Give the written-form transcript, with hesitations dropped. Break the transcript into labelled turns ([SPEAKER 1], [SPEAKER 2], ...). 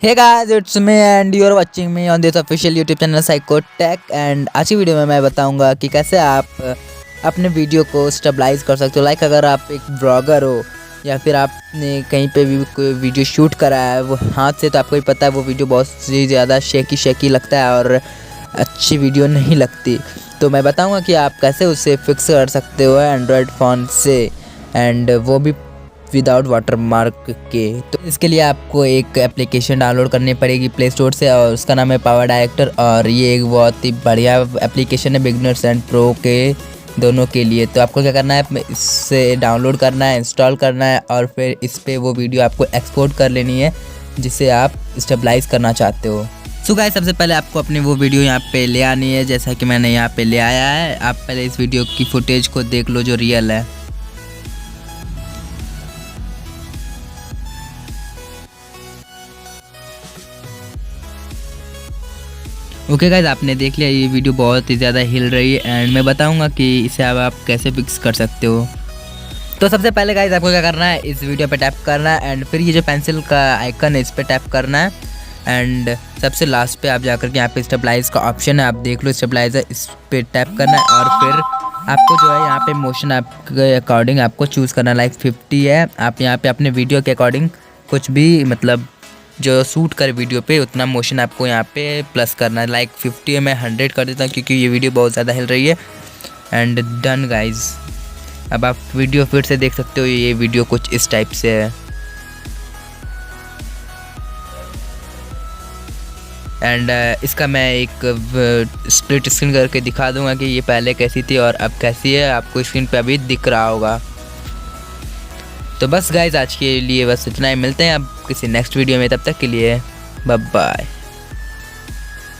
[SPEAKER 1] Hey guys, it's me and you are watching me on this official YouTube channel PsyKo-Tech and आज की video में मैं बताऊंगा कि कैसे आप अपने वीडियो को स्टेबलाइज कर सकते हो। लाइक अगर आप एक ब्लॉगर हो या फिर आपने कहीं पे भी कोई वीडियो शूट करा है वो हाथ से, तो आपको ही पता है वो वीडियो बहुत ही ज़्यादा शेकी लगता है और अच्छी वीडियो नहीं लगती। तो मैं बताऊँगा कि आप कैसे उसे फिक्स कर सकते हो एंड्रॉयड फ़ोन से, एंड वो भी विदाउट वाटरमार्क के। तो इसके लिए आपको एक एप्लीकेशन डाउनलोड करनी पड़ेगी प्ले स्टोर से और उसका नाम है पावर डायरेक्टर। और ये एक बहुत ही बढ़िया एप्लीकेशन है बिगनर्स एंड प्रो के दोनों के लिए। तो आपको क्या करना है, इससे डाउनलोड करना है, इंस्टॉल करना है और फिर इस पर वो वीडियो आपको एक्सपोर्ट कर लेनी है जिसे आप स्टेबलाइज करना चाहते हो। सो गाइस, सबसे पहले आपको अपनी वो वीडियो यहाँ पे ले आनी है, जैसा कि मैंने यहाँ पे ले आया है। आप पहले इस वीडियो की फुटेज को देख लो जो रियल है। ओके गाइज, आपने देख लिया ये वीडियो बहुत ही ज़्यादा हिल रही है एंड मैं बताऊंगा कि इसे अब आप कैसे फिक्स कर सकते हो। तो सबसे पहले गाइज आपको क्या करना है, इस वीडियो पे टैप करना है एंड फिर ये जो पेंसिल का आइकन है इस पे टैप करना है एंड सबसे लास्ट पे आप जाकर के यहाँ पे स्टेबलाइज का ऑप्शन है, आप देख लो स्टेबलाइजर, इस पे टैप करना है और फिर आपको जो है यहाँ पे मोशन आपके अकॉर्डिंग आपको चूज़ करना है। लाइक 50 है, आप यहाँ पे अपने वीडियो के अकॉर्डिंग कुछ भी मतलब जो शूट कर वीडियो पे उतना मोशन आपको यहाँ पे प्लस करना है। लाइक 50 है, मैं 100 कर देता हूँ क्योंकि ये वीडियो बहुत ज़्यादा हिल रही है। एंड डन गाइज, अब आप वीडियो फिर से देख सकते हो, ये वीडियो कुछ इस टाइप से है। एंड इसका मैं एक स्प्लिट स्क्रीन करके दिखा दूंगा कि ये पहले कैसी थी और अब कैसी है, आपको स्क्रीन पे अभी दिख रहा होगा। तो बस गाइज आज के लिए बस इतना ही, मिलते हैं अब किसी नेक्स्ट वीडियो में, तब तक के लिए बाय बाय।